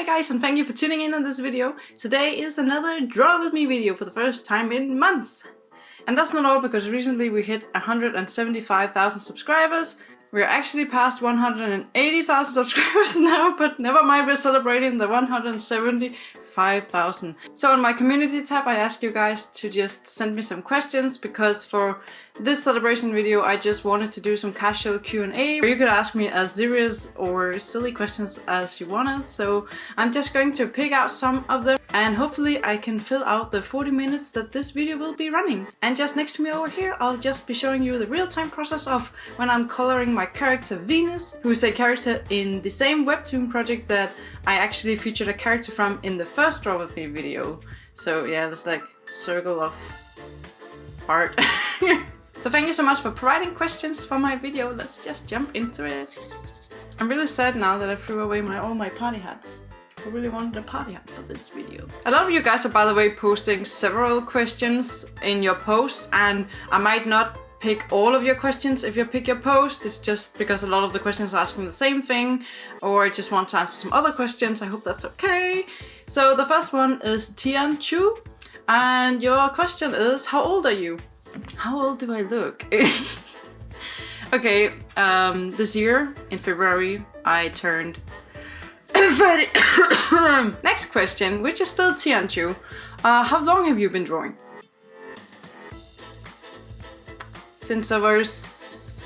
Hey guys, and thank you for tuning in on this video. Today is another Draw With Me video for the first time in months. And that's not all, because recently we hit 175,000 subscribers. We're actually past 180,000 subscribers now, but never mind, we're celebrating the 175,000. So on my community tab, I asked you guys to just send me some questions, because for this celebration video, I just wanted to do some casual Q&A where you could ask me as serious or silly questions as you wanted. So I'm just going to pick out some of them, and hopefully I can fill out the 40 minutes that this video will be running. And just next to me over here, I'll just be showing you the real-time process of when I'm coloring my character Venus, who is a character in the same webtoon project that I actually featured a character from in the first Draw With Me video. So yeah, there's like circle of art. So thank you so much for providing questions for my video. Let's just jump into it. I'm really sad now that I threw away all my party hats. I really wanted a party hat for this video. A lot of you guys are, by the way, posting several questions in your posts, and I might not pick all of your questions if you pick your post. It's just because a lot of the questions are asking the same thing, or I just want to answer some other questions. I hope that's okay. So the first one is Tian Chu, and your question is, how old are you? How old do I look? Okay, this year in February I turned 30. Next question, which is still Tianchu. How long have you been drawing? Since always,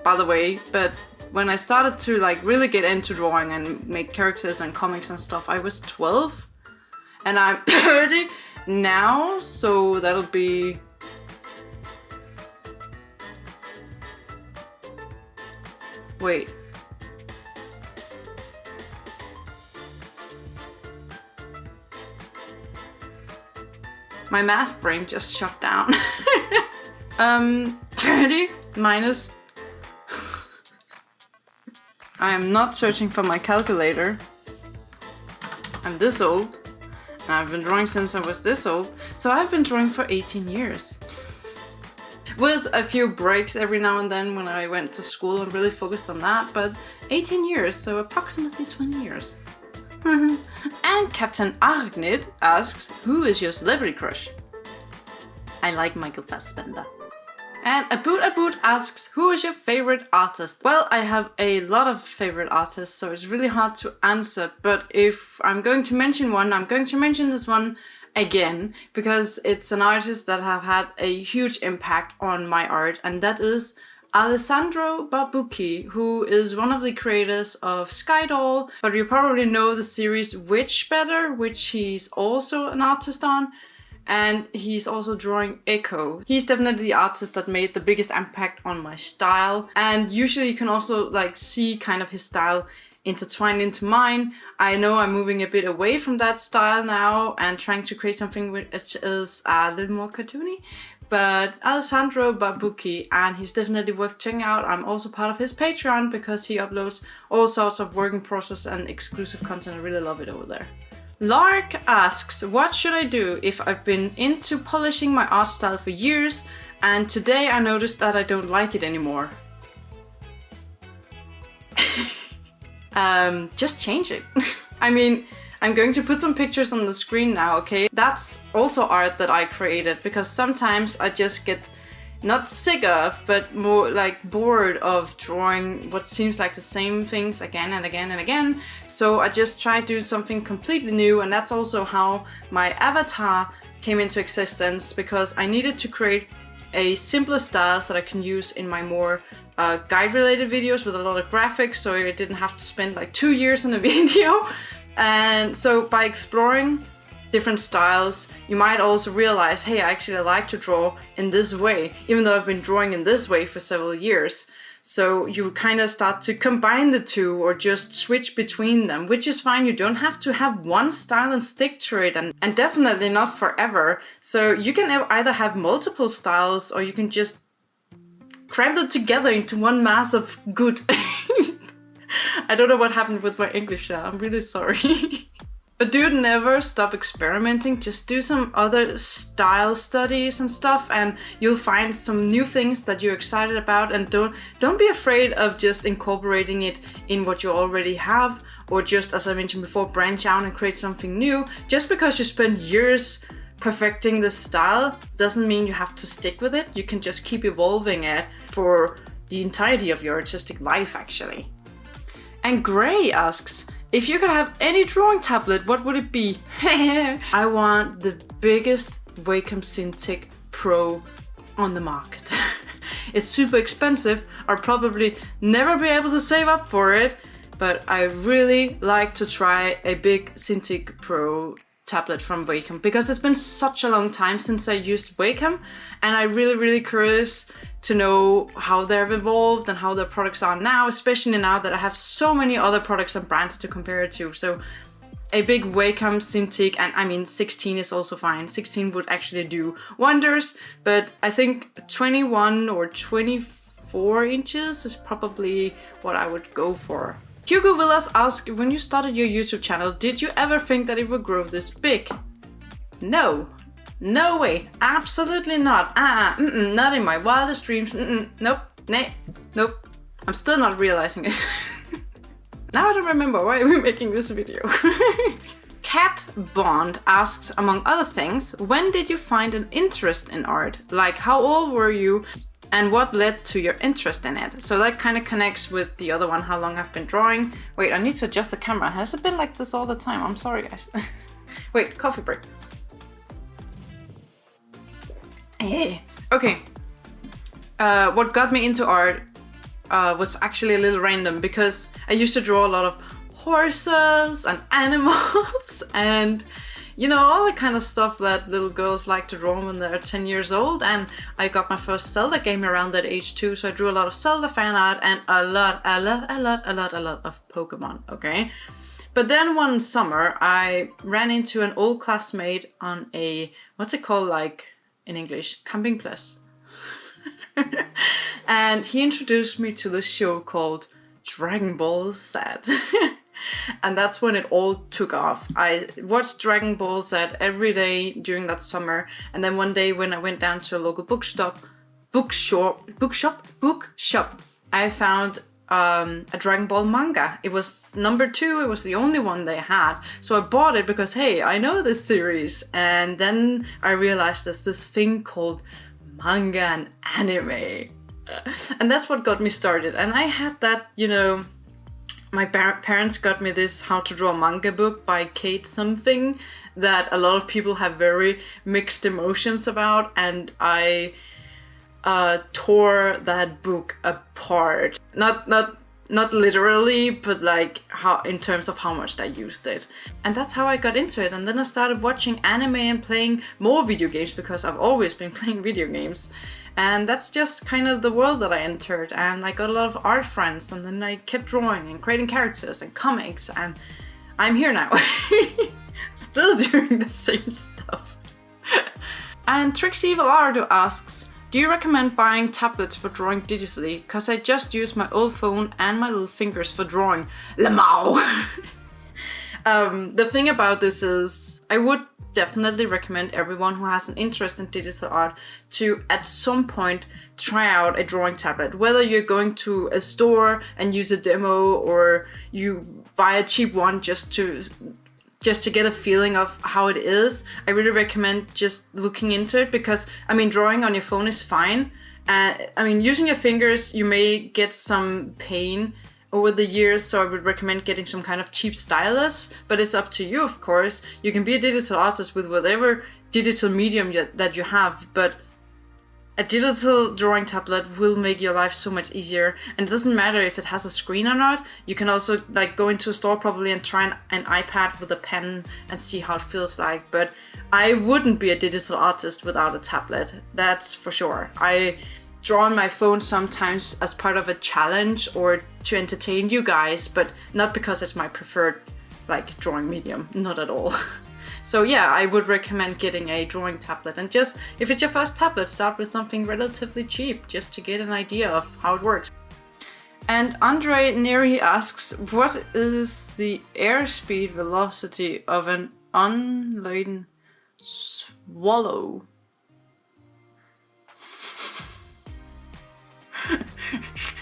by the way, but when I started to like really get into drawing and make characters and comics and stuff, I was 12, and I'm 30 now, so that'll be wait. My math brain just shut down. 30 minus... I am not searching for my calculator. I'm this old, and I've been drawing since I was this old, so I've been drawing for 18 years. With a few breaks every now and then when I went to school and really focused on that, but 18 years, so approximately 20 years. And Captain Argnid asks, who is your celebrity crush? I like Michael Fassbender. And Aboot asks, who is your favorite artist? Well, I have a lot of favorite artists, so it's really hard to answer, but if I'm going to mention one, I'm going to mention this one again, because it's an artist that have had a huge impact on my art, and that is Alessandro Barbucchi, who is one of the creators of Skydoll, but you probably know the series Witch better, which he's also an artist on, and he's also drawing Echo. He's definitely the artist that made the biggest impact on my style, and usually you can also like see kind of his style intertwined into mine. I know I'm moving a bit away from that style now and trying to create something which is a little more cartoony, but Alessandro Barbucchi, and he's definitely worth checking out. I'm also part of his Patreon because he uploads all sorts of work in process and exclusive content. I really love it over there. Lark asks, what should I do if I've been into polishing my art style for years and today I noticed that I don't like it anymore? Just change it. I mean, I'm going to put some pictures on the screen now, okay? That's also art that I created, because sometimes I just get not sick of, but more like bored of drawing what seems like the same things again and again and again. So I just try to do something completely new, and that's also how my avatar came into existence, because I needed to create a simpler style that I can use in my more guide-related videos with a lot of graphics, so I didn't have to spend like 2 years on a video. And so by exploring different styles, you might also realize, hey, I actually like to draw in this way, even though I've been drawing in this way for several years. So you kind of start to combine the two or just switch between them, which is fine. You don't have to have one style and stick to it, and definitely not forever. So you can either have multiple styles, or you can just cram them together into one mass of good. I don't know what happened with my English there. I'm really sorry. But dude, never stop experimenting. Just do some other style studies and stuff, and you'll find some new things that you're excited about. And don't be afraid of just incorporating it in what you already have, or just, as I mentioned before, branch out and create something new. Just because you spend years perfecting this style doesn't mean you have to stick with it. You can just keep evolving it for the entirety of your artistic life, actually. And Gray asks, if you could have any drawing tablet, what would it be? I want the biggest Wacom Cintiq Pro on the market. It's super expensive. I'll probably never be able to save up for it, but I really like to try a big Cintiq Pro tablet from Wacom because it's been such a long time since I used Wacom, and I'm really curious to know how they've evolved and how their products are now, especially now that I have so many other products and brands to compare it to. So a big Wacom Cintiq, and I mean 16 is also fine. 16 would actually do wonders, but I think 21 or 24 inches is probably what I would go for. Hugo Villas asks, when you started your YouTube channel, did you ever think that it would grow this big? No. No way. Absolutely not. Not in my wildest dreams. Nope. Nope. I'm still not realizing it. Now I don't remember why we're making this video. Cat Bond asks, among other things, when did you find an interest in art? Like, how old were you and what led to your interest in it? So that kind of connects with the other one, how long I've been drawing. Wait, I need to adjust the camera. Has it been like this all the time? I'm sorry, guys. Wait, coffee break. Hey. Okay. What got me into art was actually a little random because I used to draw a lot of horses and animals and, you know, all the kind of stuff that little girls like to draw when they're 10 years old. And I got my first Zelda game around that age too, so I drew a lot of Zelda fan art and a lot of Pokemon, okay? But then one summer I ran into an old classmate on a, what's it called, like in English, campingplace. And he introduced me to this show called Dragon Ball Z. And that's when it all took off. I watched Dragon Ball Z every day during that summer. And then one day when I went down to a local bookshop, I found a Dragon Ball manga. It was number 2, it was the only one they had. So I bought it because, hey, I know this series. And then I realized there's this thing called manga and anime. And that's what got me started. And I had that, you know, my parents got me this How to Draw Manga book by Kate something that a lot of people have very mixed emotions about. And I tore that book apart. Not literally, but like how, in terms of how much I used it. And that's how I got into it. And then I started watching anime and playing more video games because I've always been playing video games. And that's just kind of the world that I entered. And I got a lot of art friends, and then I kept drawing and creating characters and comics, and I'm here now. Still doing the same stuff. And Trixie Velardo asks, do you recommend buying tablets for drawing digitally? Cause I just use my old phone and my little fingers for drawing. Lamau! The thing about this is, I would definitely recommend everyone who has an interest in digital art to at some point try out a drawing tablet. Whether you're going to a store and use a demo, or you buy a cheap one just to get a feeling of how it is, I really recommend just looking into it, because I mean, drawing on your phone is fine. I mean, using your fingers, you may get some pain over the years, so I would recommend getting some kind of cheap stylus, but it's up to you, of course. You can be a digital artist with whatever digital medium that you have, but a digital drawing tablet will make your life so much easier. And it doesn't matter if it has a screen or not. You can also like go into a store probably and try an iPad with a pen and see how it feels like. But I wouldn't be a digital artist without a tablet, that's for sure. I draw on my phone sometimes as part of a challenge or to entertain you guys, but not because it's my preferred like drawing medium, not at all. So yeah, I would recommend getting a drawing tablet, and just if it's your first tablet, start with something relatively cheap just to get an idea of how it works. And Andre Neri asks, what is the airspeed velocity of an unladen swallow?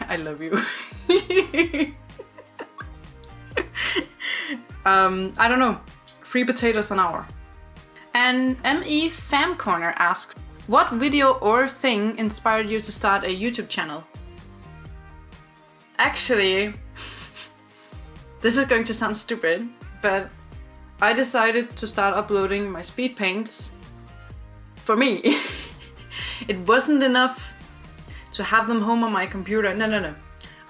I love you. I don't know, 3 potatoes an hour. And ME Fam Corner asks, what video or thing inspired you to start a YouTube channel? Actually, this is going to sound stupid, but I decided to start uploading my speed paints for me. It wasn't enough to have them home on my computer. No.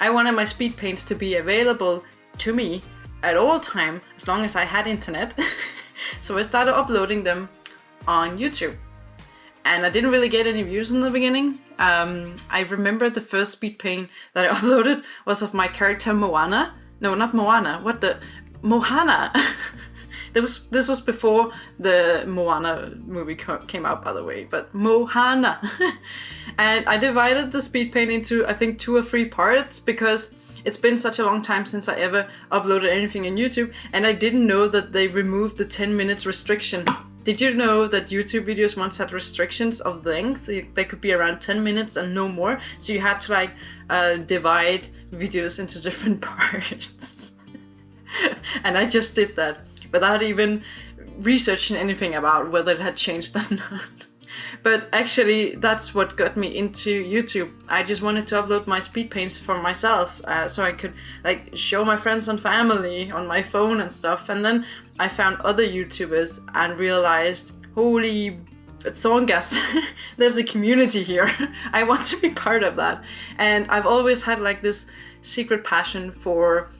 I wanted my speed paints to be available to me at all time, as long as I had internet. So I started uploading them on YouTube. And I didn't really get any views in the beginning. I remember the first speed paint that I uploaded was of my character Moana. No, not Moana. What the? Mohana. This was before the Moana movie came out, by the way, but Mohana. And I divided the speed paint into, I think, 2 or 3 parts because it's been such a long time since I ever uploaded anything on YouTube, and I didn't know that they removed the 10 minutes restriction. Did you know that YouTube videos once had restrictions of length? They could be around 10 minutes and no more, so you had to like divide videos into different parts. And I just did that without even researching anything about whether it had changed or not. But actually, that's what got me into YouTube. I just wanted to upload my speed paints for myself, so I could like show my friends and family on my phone and stuff. And then I found other YouTubers and realized, holy songas, there's a community here. I want to be part of that. And I've always had like this secret passion for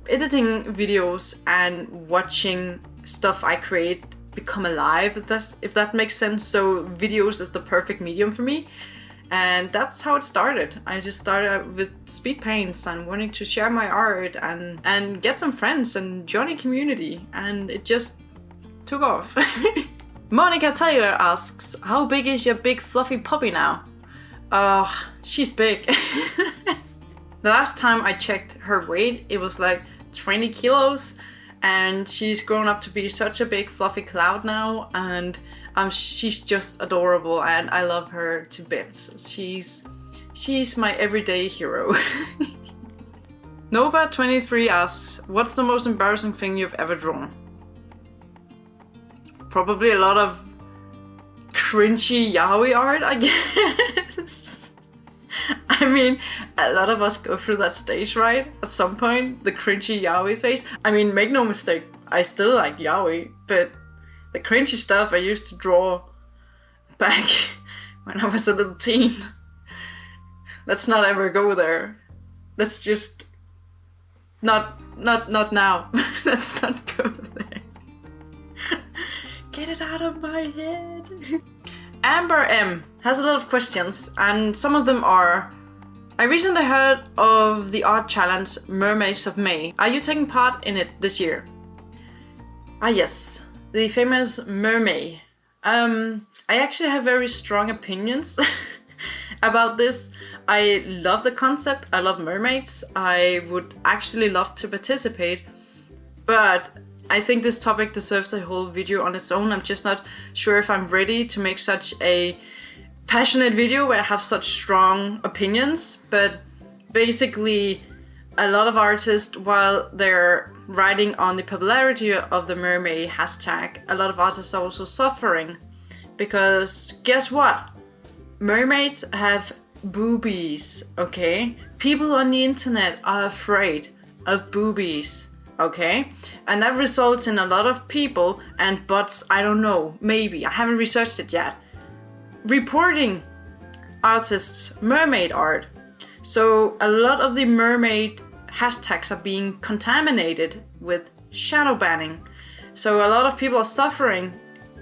editing videos and watching stuff I create become alive, if that makes sense. So videos is the perfect medium for me, and that's how it started. I just started with speed paints and wanting to share my art and get some friends and join a community, and it just took off. Monica Taylor asks, how big is your big fluffy puppy now? She's big. The last time I checked her weight, it was like 20 kilos. And she's grown up to be such a big fluffy cloud now, and she's just adorable, and I love her to bits. She's my everyday hero. Nova23 asks, what's the most embarrassing thing you've ever drawn? Probably a lot of cringy yaoi art, I guess. I mean, a lot of us go through that stage, right? At some point, the cringy yaoi phase. I mean, make no mistake, I still like yaoi, but the cringy stuff I used to draw back when I was a little teen. Let's not ever go there. Let's just not now. Let's not go there. Get it out of my head. Amber M has a lot of questions, and some of them are, I recently heard of the art challenge Mermaids of May. Are you taking part in it this year? Yes, the famous mermaid. I actually have very strong opinions about this. I love the concept, I love mermaids, I would actually love to participate, but I think this topic deserves a whole video on its own. I'm just not sure if I'm ready to make such a passionate video where I have such strong opinions. But basically, a lot of artists, while they're riding on the popularity of the mermaid hashtag, a lot of artists are also suffering. Because guess what? Mermaids have boobies, okay? People on the internet are afraid of boobies. Okay, and that results in a lot of people and bots, I don't know, maybe, I haven't researched it yet, reporting artists' mermaid art. So a lot of the mermaid hashtags are being contaminated with shadow banning. So a lot of people are suffering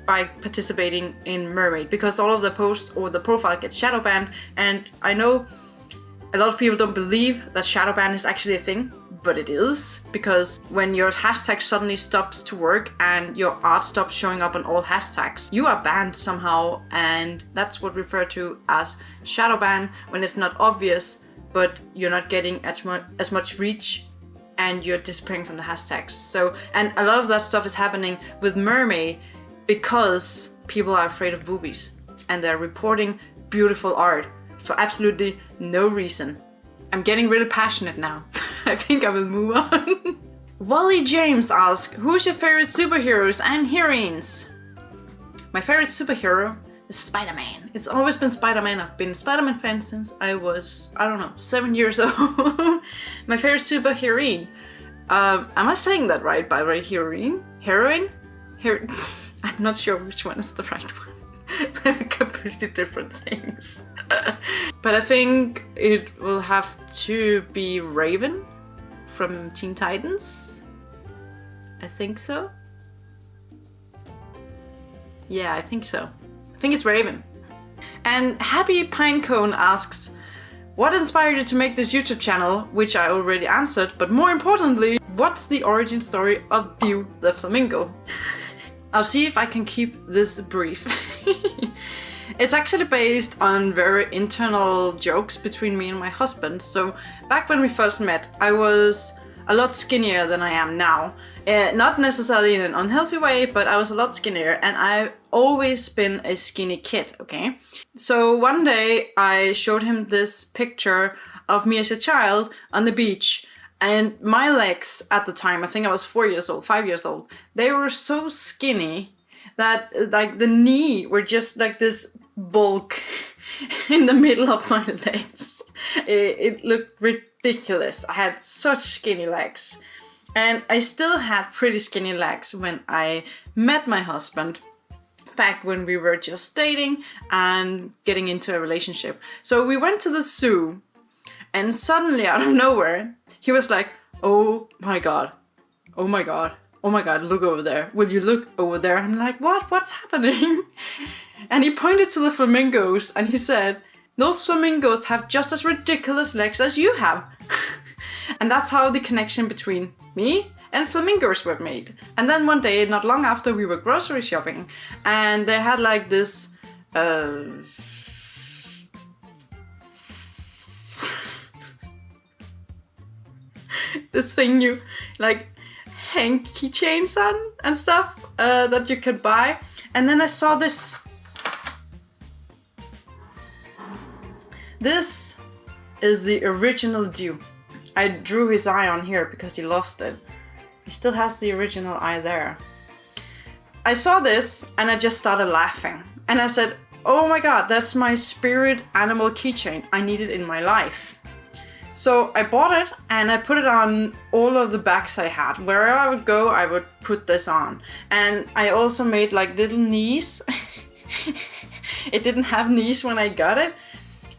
by participating in mermaid because all of the post or the profile gets shadow banned. And I know a lot of people don't believe that shadow ban is actually a thing, but it is, because when your hashtag suddenly stops to work and your art stops showing up on all hashtags, you are banned somehow, and that's what referred to as shadow ban, when it's not obvious, but you're not getting as much reach and you're disappearing from the hashtags. So, and a lot of that stuff is happening with mermaid because people are afraid of boobies and they're reporting beautiful art for absolutely no reason. I'm getting really passionate now. I think I will move on. Wally James asks, who's your favorite superheroes and heroines? My favorite superhero is Spider-Man. It's always been Spider-Man. I've been a Spider-Man fan since I was, I don't know, 7 years old. My favorite superheroine. Am I saying that right, by the way? Heroine? Heroine? I'm not sure which one is the right one. They're completely different things. But I think it will have to be Raven from Teen Titans. I think so. Yeah, I think so. I think it's Raven. And Happy Pinecone asks, what inspired you to make this YouTube channel? Which I already answered, but more importantly, what's the origin story of Dew the Flamingo? I'll see if I can keep this brief. It's actually based on very internal jokes between me and my husband. So back when we first met, I was a lot skinnier than I am now. Not necessarily in an unhealthy way, but I was a lot skinnier, and I've always been a skinny kid, okay? So one day I showed him this picture of me as a child on the beach, and my legs at the time, I think I was 4 years old, 5 years old, they were so skinny that like the knee were just like this bulk in the middle of my legs. It looked ridiculous. I had such skinny legs. And I still had pretty skinny legs when I met my husband, back when we were just dating and getting into a relationship. So we went to the zoo, and suddenly out of nowhere, he was like, oh my God, oh my God, oh my God, look over there. Will you look over there? And I'm like, what? What's happening? And he pointed to the flamingos and he said, those flamingos have just as ridiculous legs as you have. And that's how the connection between me and flamingos were made. And then one day, not long after, we were grocery shopping, and they had like this this thing you like hang keychains on and stuff that you could buy. And then I saw this. This is the original Dew. I drew his eye on here because he lost it. He still has the original eye there. I saw this and I just started laughing. And I said, oh my God, that's my spirit animal keychain. I need it in my life. So I bought it and I put it on all of the bags I had. Wherever I would go, I would put this on. And I also made like little knees. It didn't have knees when I got it.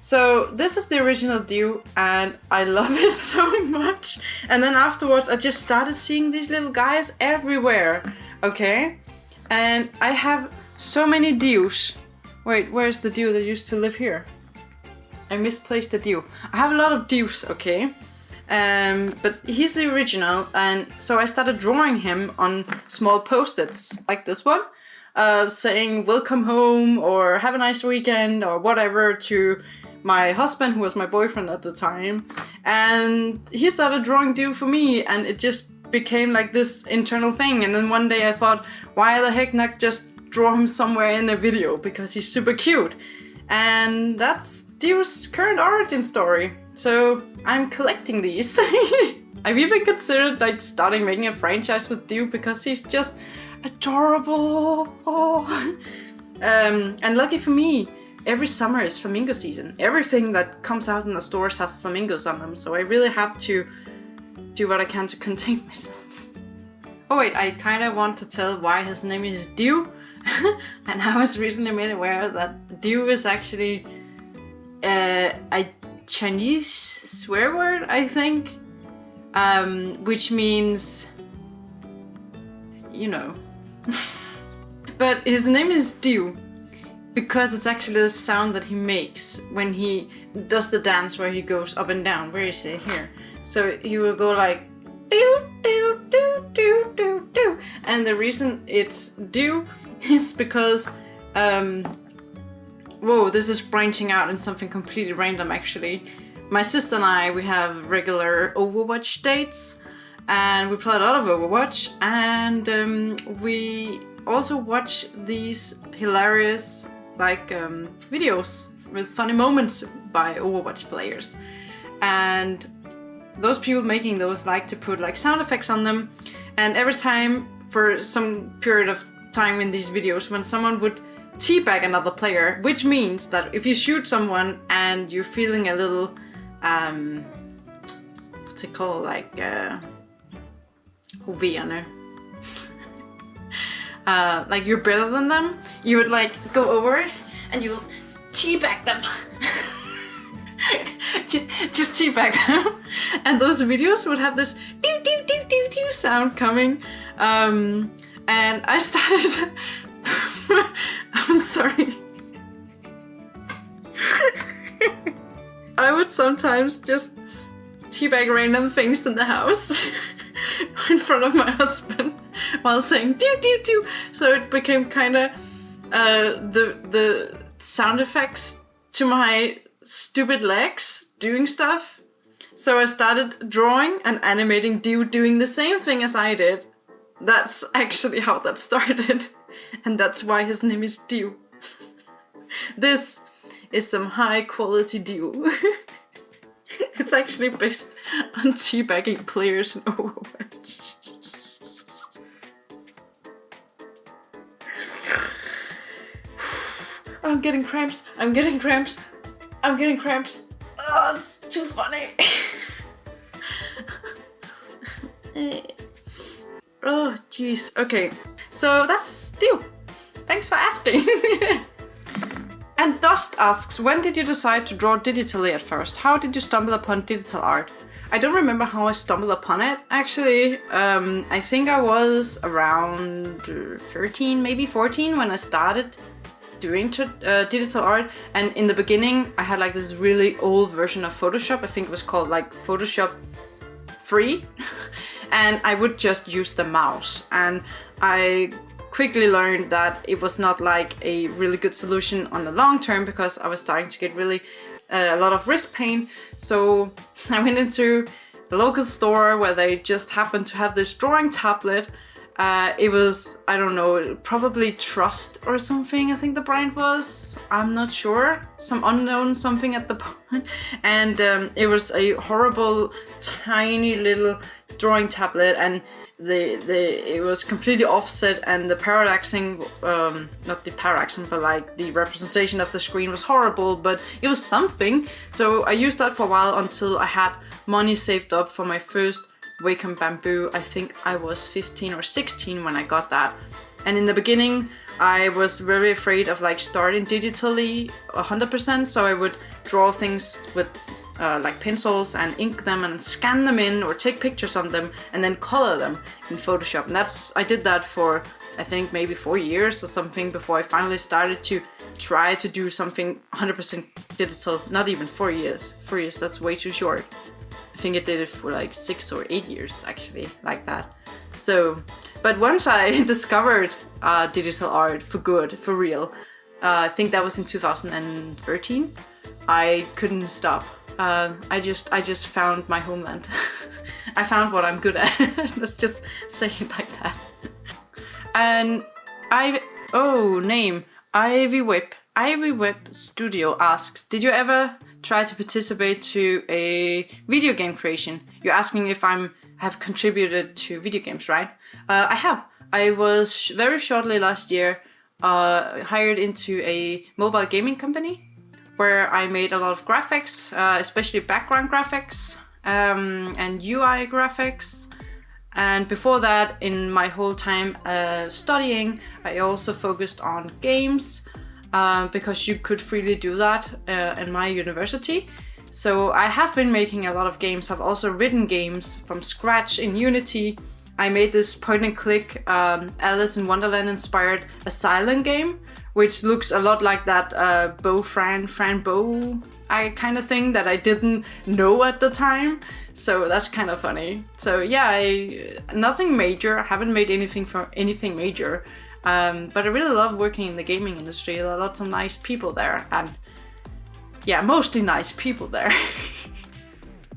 So this is the original Dew and I love it so much. And then afterwards I just started seeing these little guys everywhere, okay? And I have so many Dews. Wait, where's the Dew that used to live here? I misplaced the Dew. I have a lot of Dews, okay? But he's the original, and so I started drawing him on small post-its like this one, saying welcome home or have a nice weekend or whatever to my husband, who was my boyfriend at the time. And he started drawing Dew for me, and it just became like this internal thing. And then one day I thought, why the heck not just draw him somewhere in a video, because he's super cute. And that's Dew's current origin story. So I'm collecting these. I've even considered like starting making a franchise with Dew because he's just adorable. Oh. And lucky for me, every summer is flamingo season. Everything that comes out in the stores have flamingos on them. So I really have to do what I can to contain myself. Oh wait, I kind of want to tell why his name is Dew. And I was recently made aware that Dew is actually a Chinese swear word, I think, which means, you know. But his name is Dew because it's actually the sound that he makes when he does the dance where he goes up and down. Where is it? Here. So he will go like Dew, Dew, Dew, Dew, Dew, Dew. And the reason it's Dew is because, whoa, this is branching out in something completely random actually. My sister and I, we have regular Overwatch dates, and we play a lot of Overwatch, and we also watch these hilarious like videos with funny moments by Overwatch players. And those people making those like to put like sound effects on them, and every time for some period of time in these videos when someone would teabag another player, which means that if you shoot someone and you're feeling a little what's it called, like overne, like you're better than them, you would like go over and you teabag them. just teabag them, and those videos would have this doo doo doo doo doo sound coming, and I started I'm sorry. I would sometimes just teabag random things in the house in front of my husband while saying doo doo doo, so it became kind of the sound effects to my stupid legs doing stuff. So I started drawing and animating Dew doing the same thing as I did. That's actually how that started, and that's why his name is Dew. This is some high quality Dew. It's actually based on teabagging players in Overwatch. I'm getting cramps. I'm getting cramps. I'm getting cramps. Oh, it's too funny. Oh, jeez. Okay, so that's Dew. Thanks for asking. And Dust asks, when did you decide to draw digitally at first? How did you stumble upon digital art? I don't remember how I stumbled upon it, actually. I think I was around 13, maybe 14 when I started doing digital art. And in the beginning, I had like this really old version of Photoshop. I think it was called like Photoshop Free. And I would just use the mouse. And I quickly learned that it was not like a really good solution on the long term, because I was starting to get really a lot of wrist pain. So I went into a local store where they just happened to have this drawing tablet. It was, I don't know, probably Trust or something, I think the brand was. I'm not sure. Some unknown something at the point. And it was a horrible, tiny little drawing tablet, and it was completely offset, and the parallaxing, not the parallaxing, but like the representation of the screen was horrible, but it was something. So I used that for a while until I had money saved up for my first Wacom Bamboo. I think I was 15 or 16 when I got that. And in the beginning, I was very afraid of like starting digitally 100%, so I would draw things with like pencils and ink them and scan them in or take pictures of them and then color them in Photoshop. And I did that for I think maybe 4 years or something before I finally started to try to do something 100% digital. Not even 4 years. 4 years, that's way too short. I think I did it for like 6 or 8 years actually, like that. So, but once I discovered digital art for good, for real, I think that was in 2013, I couldn't stop. I just found my homeland. I found what I'm good at. Let's just say it like that. And name Ivy Web Studio asks, did you ever try to participate to a video game creation? You're asking if have contributed to video games, right? I have. I was very shortly last year hired into a mobile gaming company, where I made a lot of graphics, especially background graphics and UI graphics. And before that, in my whole time studying, I also focused on games because you could freely do that in my university. So I have been making a lot of games. I've also written games from scratch in Unity. I made this point and click Alice in Wonderland inspired Asylum game, which looks a lot like that Fran Bow kind of thing that I didn't know at the time. So that's kind of funny. So yeah, nothing major. I haven't made anything major. But I really love working in the gaming industry. There are lots of nice people there, and yeah, mostly nice people there.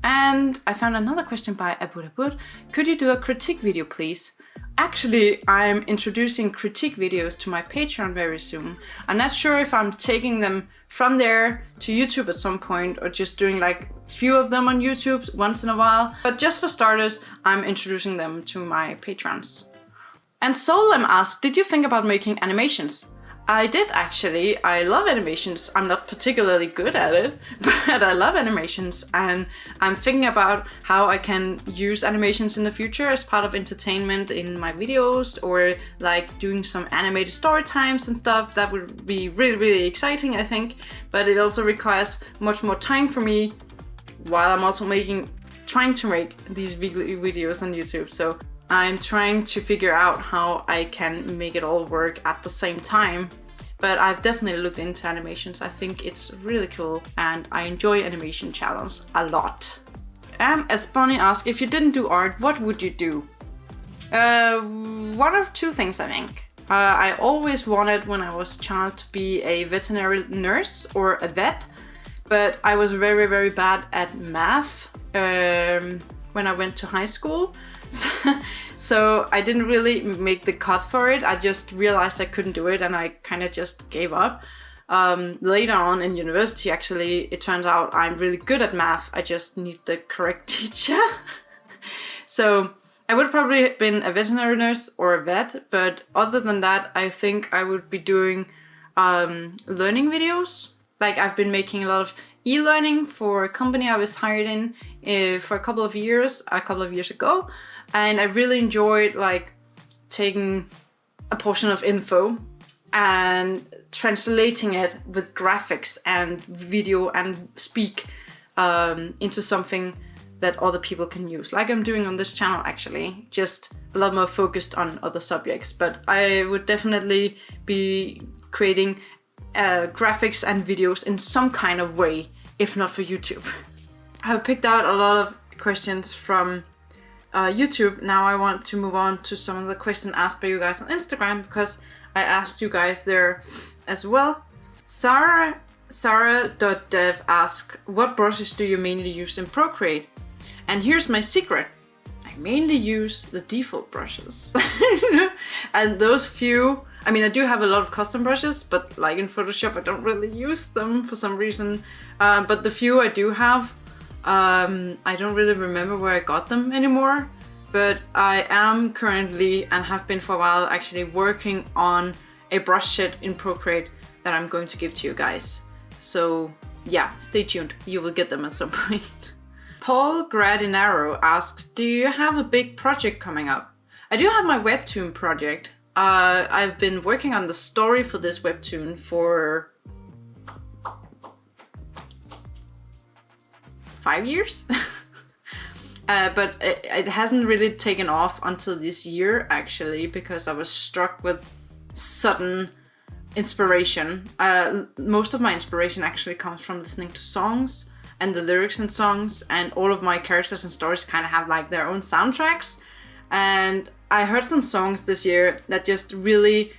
And I found another question by Abud. Could you do a critique video, please? Actually, I'm introducing critique videos to my Patreon very soon. I'm not sure if I'm taking them from there to YouTube at some point or just doing like few of them on YouTube once in a while. But just for starters, I'm introducing them to my patrons. And Solem asked, did you think about making animations? I did actually. I love animations. I'm not particularly good at it, but I love animations, and I'm thinking about how I can use animations in the future as part of entertainment in my videos, or like doing some animated story times and stuff. That would be really, really exciting, I think, but it also requires much more time for me while I'm also trying to make these weekly videos on YouTube. So I'm trying to figure out how I can make it all work at the same time. But I've definitely looked into animations. I think it's really cool and I enjoy animation channels a lot. As Bonnie asked, if you didn't do art, what would you do? One of two things, I think. I always wanted when I was a child to be a veterinary nurse or a vet, but I was very, very bad at math when I went to high school. So I didn't really make the cut for it. I just realized I couldn't do it and I kind of just gave up. Later on in university, actually, it turns out I'm really good at math. I just need the correct teacher. So I would probably have been a veterinary nurse or a vet, but other than that, I think I would be doing learning videos. Like I've been making a lot of e-learning for a company I was hired in for a couple of years ago. And I really enjoyed like taking a portion of info and translating it with graphics and video and speak into something that other people can use, like I'm doing on this channel actually, just a lot more focused on other subjects. But I would definitely be creating graphics and videos in some kind of way, if not for YouTube. I've picked out a lot of questions from YouTube. Now I want to move on to some of the questions asked by you guys on Instagram, because I asked you guys there as well. Sarah.dev asked, what brushes do you mainly use in Procreate? And here's my secret. I mainly use the default brushes. And those few, I mean, I do have a lot of custom brushes, but like in Photoshop, I don't really use them for some reason. But the few I do have, I don't really remember where I got them anymore, but I am currently, and have been for a while, actually working on a brush set in Procreate that I'm going to give to you guys. So yeah, stay tuned. You will get them at some point. Paul Gradinaro asks, do you have a big project coming up? I do have my webtoon project. I've been working on the story for this webtoon for 5 years. But it hasn't really taken off until this year, actually, because I was struck with sudden inspiration. Most of my inspiration actually comes from listening to songs and the lyrics in songs, and all of my characters and stories kind of have like their own soundtracks. And I heard some songs this year that just really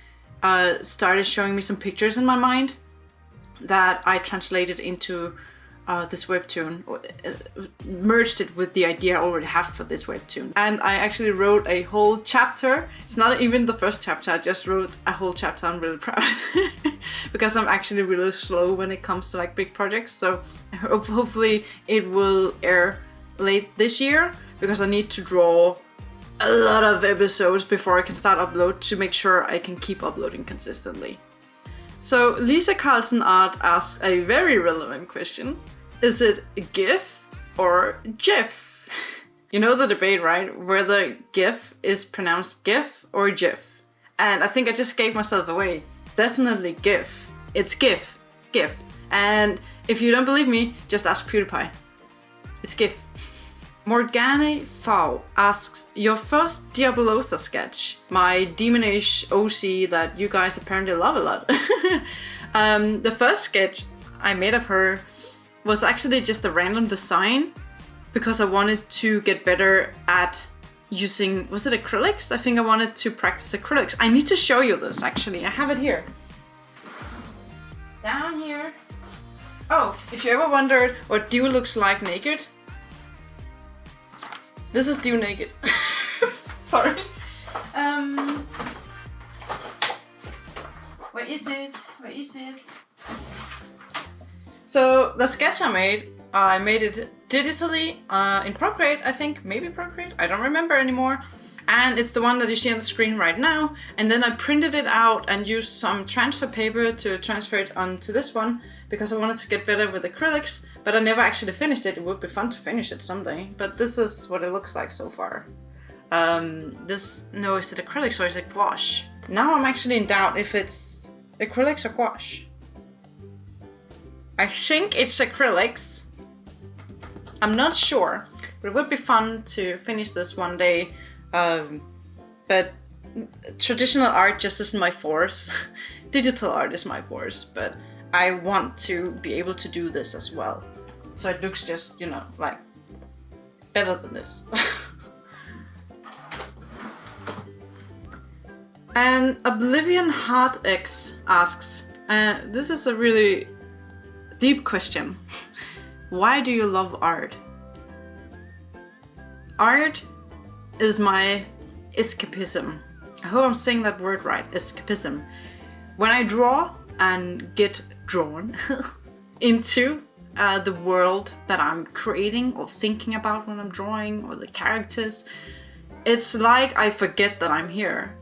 started showing me some pictures in my mind that I translated into this webtoon, merged it with the idea I already have for this webtoon. And I actually wrote a whole chapter. It's not even the first chapter, I just wrote a whole chapter. I'm really proud because I'm actually really slow when it comes to like big projects. So hopefully it will air late this year, because I need to draw a lot of episodes before I can start upload to make sure I can keep uploading consistently. So Lisa Carlson Art asks a very relevant question. Is it GIF or GIF? You know the debate, right? Whether GIF is pronounced GIF or GIF. And I think I just gave myself away. Definitely GIF. It's GIF. GIF. And if you don't believe me, just ask PewDiePie. It's GIF. Morgane Fau asks, your first Diabolosa sketch, my demonish OC that you guys apparently love a lot. The first sketch I made of her was actually just a random design, because I wanted to get better at using, was it acrylics? I think I wanted to practice acrylics. I need to show you this actually, I have it here. Down here. Oh, if you ever wondered what Dew looks like naked, this is Dew naked. Sorry. is it? Where is it? So the sketch I made it digitally in Procreate, I think, maybe Procreate, I don't remember anymore. And it's the one that you see on the screen right now. And then I printed it out and used some transfer paper to transfer it onto this one because I wanted to get better with acrylics, but I never actually finished it. It would be fun to finish it someday, but this is what it looks like so far. No, is it acrylics or is it gouache? Now I'm actually in doubt if it's acrylics or gouache. I think it's acrylics. I'm not sure, but it would be fun to finish this one day. But traditional art just isn't my force. Digital art is my force, but I want to be able to do this as well. So it looks just, you know, like better than this. And Oblivion Heart X asks, this is a really deep question. Why do you love art? Art is my escapism. I hope I'm saying that word right, escapism. When I draw and get drawn into the world that I'm creating or thinking about when I'm drawing, or the characters, it's like I forget that I'm here.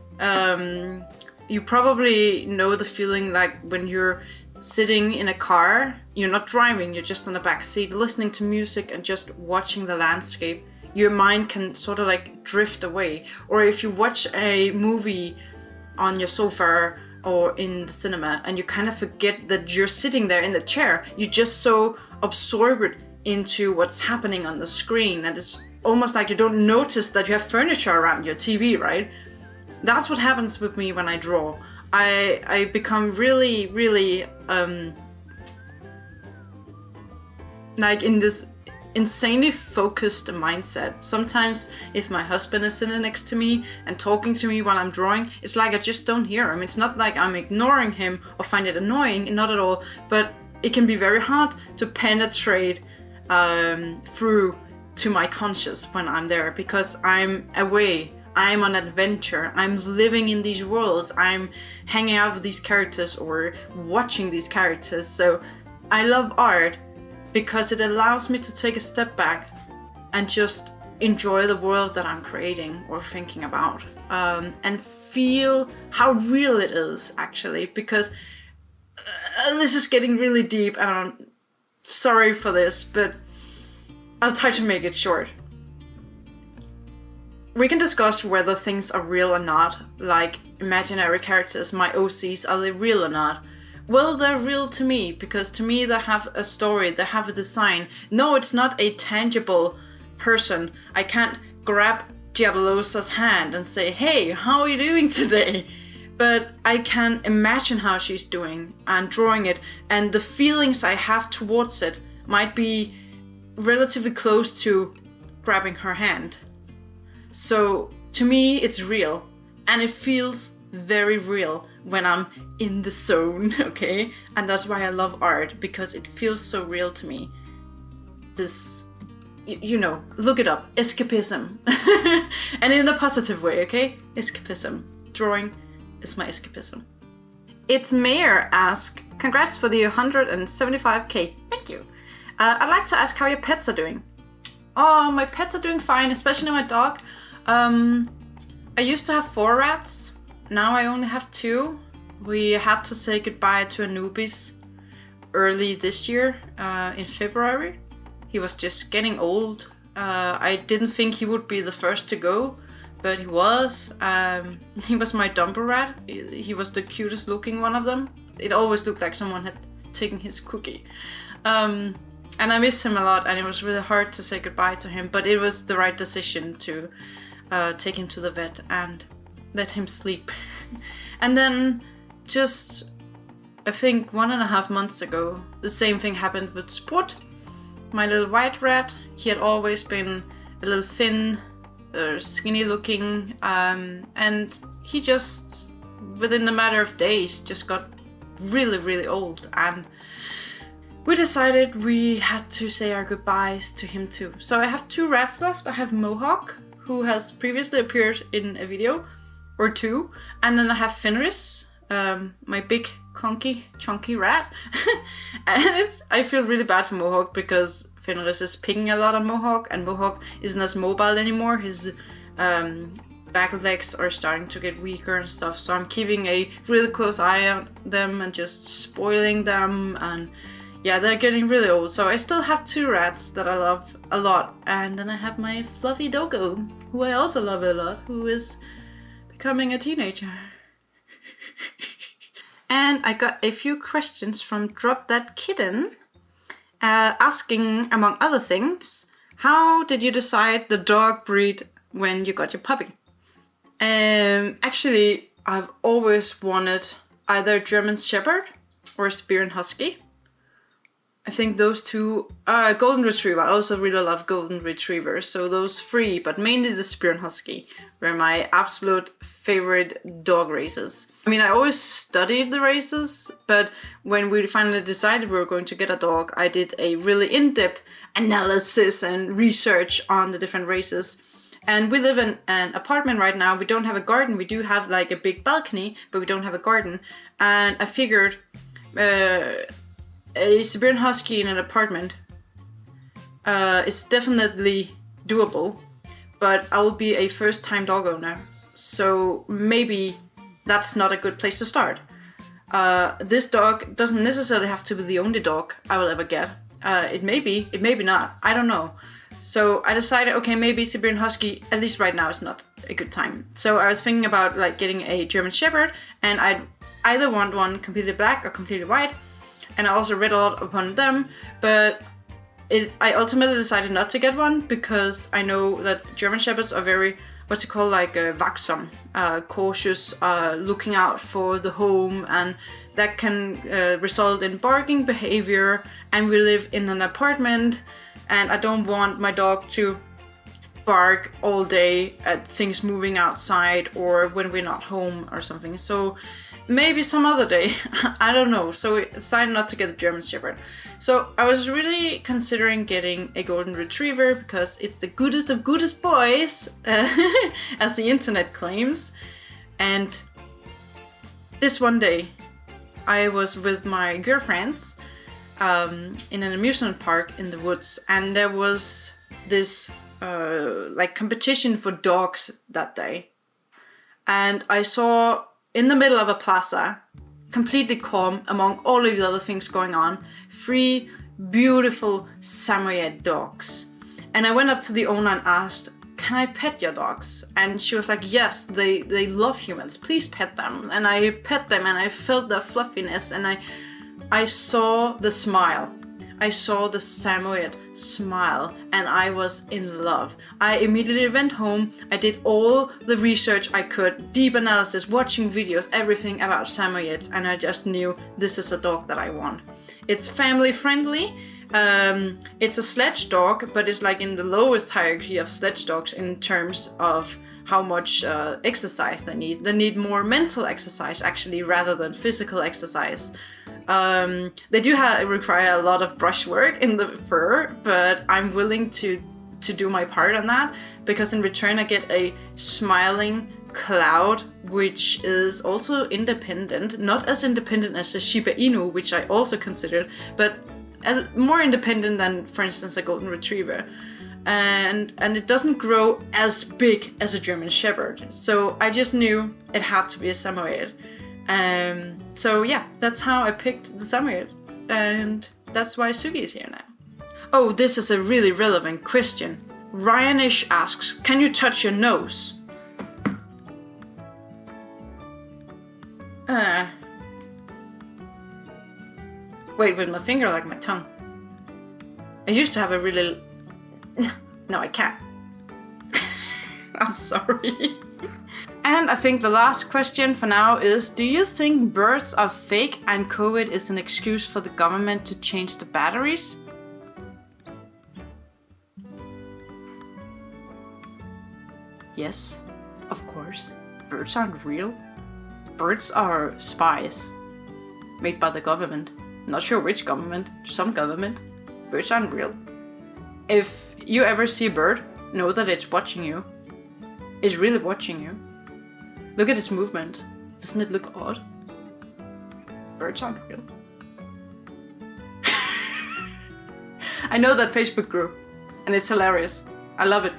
You probably know the feeling like when you're sitting in a car, you're not driving, you're just on the back seat listening to music and just watching the landscape. Your mind can sort of like drift away. Or if you watch a movie on your sofa or in the cinema and you kind of forget that you're sitting there in the chair, you're just so absorbed into what's happening on the screen that it's almost like you don't notice that you have furniture around your TV, right? That's what happens with me when I draw. I become really, really like in this insanely focused mindset. Sometimes if my husband is sitting next to me and talking to me while I'm drawing, it's like I just don't hear him. It's not like I'm ignoring him or find it annoying, not at all, but it can be very hard to penetrate through to my conscious when I'm there, because I'm away, I'm on adventure, I'm living in these worlds, I'm hanging out with these characters or watching these characters. So I love art because it allows me to take a step back and just enjoy the world that I'm creating or thinking about, and feel how real it is actually, because this is getting really deep and I'm sorry for this, but I'll try to make it short. We can discuss whether things are real or not, like imaginary characters, my OCs, are they real or not? Well, they're real to me, because to me they have a story, they have a design. No, it's not a tangible person. I can't grab Diabolosa's hand and say, hey, how are you doing today? But I can imagine how she's doing and drawing it, and the feelings I have towards it might be relatively close to grabbing her hand. So to me it's real, and it feels very real when I'm in the zone, okay? And that's why I love art, because it feels so real to me. This, you know, look it up, escapism. And in a positive way, okay? Escapism. Drawing is my escapism. It's Mayor ask, congrats for the 175k. Thank you. I'd like to ask how your pets are doing. Oh, my pets are doing fine, especially my dog. I used to have 4 rats. Now I only have 2. We had to say goodbye to Anubis early this year, in February. He was just getting old. I didn't think he would be the first to go, but he was. He was my dumper rat. He was the cutest looking one of them. It always looked like someone had taken his cookie. And I miss him a lot, and it was really hard to say goodbye to him, but it was the right decision to take him to the vet and let him sleep. And then just, I think 1.5 months ago, the same thing happened with Sport, my little white rat. He had always been a little thin, skinny looking, and he just, within the matter of days, just got really, really old, and we decided we had to say our goodbyes to him too. So I have 2 rats left. I have Mohawk, who has previously appeared in a video or 2, and then I have Fenris, my big clunky chunky rat. And I feel really bad for Mohawk because Fenris is picking a lot on Mohawk, and Mohawk isn't as mobile anymore. His back legs are starting to get weaker and stuff, so I'm keeping a really close eye on them and just spoiling them, and yeah, they're getting really old. So I still have 2 rats that I love a lot, and then I have my fluffy doggo, who I also love a lot, who is becoming a teenager. And I got a few questions from Drop That Kitten, asking, among other things, how did you decide the dog breed when you got your puppy? Actually, I've always wanted either German Shepherd or Siberian Husky. I think those 2, Golden Retriever. I also really love Golden Retrievers, so those 3, but mainly the Siberian Husky were my absolute favorite dog races. I mean, I always studied the races, but when we finally decided we were going to get a dog, I did a really in-depth analysis and research on the different races. And we live in an apartment right now. We don't have a garden. We do have like a big balcony, but we don't have a garden. And I figured a Siberian Husky in an apartment is definitely doable, but I will be a first-time dog owner, so maybe that's not a good place to start. This dog doesn't necessarily have to be the only dog I will ever get. It may be not. I don't know. So I decided, okay, maybe Siberian Husky, at least right now, is not a good time. So I was thinking about like getting a German Shepherd, and I'd either want one completely black or completely white. And I also read a lot upon them, but I ultimately decided not to get one because I know that German Shepherds are very, what's it called, like wachsam, cautious, looking out for the home, and that can result in barking behavior. And we live in an apartment, and I don't want my dog to bark all day at things moving outside or when we're not home or something. So maybe some other day, I don't know. So we decided not to get a German Shepherd. So I was really considering getting a Golden Retriever because it's the goodest of goodest boys, as the internet claims. And this one day, I was with my girlfriends in an amusement park in the woods, and there was this like competition for dogs that day. And I saw in the middle of a plaza, completely calm among all of the other things going on, 3 beautiful Samoyed dogs. And I went up to the owner and asked, can I pet your dogs? And she was like, yes, they love humans, please pet them. And I pet them and I felt the fluffiness, and I saw the smile. I saw the Samoyed smile, and I was in love. I immediately went home. I did all the research I could, deep analysis, watching videos, everything about Samoyeds, and I just knew this is a dog that I want. It's family friendly. It's a sledge dog, but it's like in the lowest hierarchy of sledge dogs in terms of how much exercise they need. They need more mental exercise actually, rather than physical exercise. They do require a lot of brush work in the fur, but I'm willing to do my part on that, because in return I get a smiling cloud, which is also independent, not as independent as a Shiba Inu, which I also considered, but more independent than, for instance, a Golden Retriever. And it doesn't grow as big as a German Shepherd, so I just knew it had to be a Samoyed. So yeah, that's how I picked the Samoyed, and that's why Sugi is here now. Oh, this is a really relevant question. Ryanish asks, can you touch your nose? Wait, with my finger or like my tongue? I used to have a really... No, I can't. I'm sorry. And I think the last question for now is, do you think birds are fake and COVID is an excuse for the government to change the batteries? Yes, of course. Birds aren't real. Birds are spies made by the government. Not sure which government, some government. Birds aren't real. If you ever see a bird, know that it's watching you. It's really watching you. Look at its movement. Doesn't it look odd? birds aren't real. I know that Facebook group, and it's hilarious. I love it.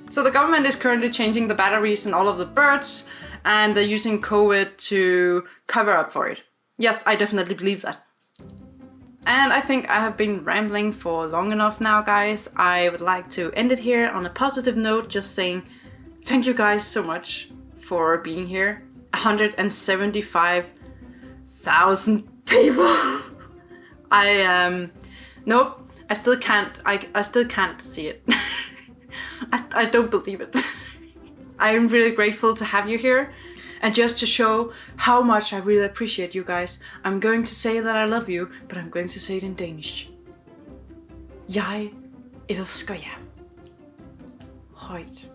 So the government is currently changing the batteries in all of the birds, and they're using COVID to cover up for it. Yes, I definitely believe that. And I think I have been rambling for long enough now, guys. I would like to end it here on a positive note, just saying thank you guys so much for being here. 175,000 people. Nope, I still can't see it. I don't believe it. I'm really grateful to have you here. And just to show how much I really appreciate you guys, I'm going to say that I love you, but I'm going to say it in Danish. Jeg elsker jer. Højt.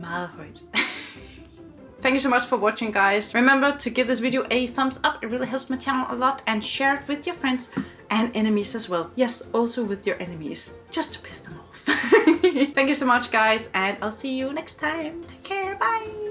Meget højt. Thank you so much for watching, guys. Remember to give this video a thumbs up. It really helps my channel a lot. And share it with your friends and enemies as well. Yes, also with your enemies. Just to piss them off. Thank you so much, guys. And I'll see you next time. Take care. Bye.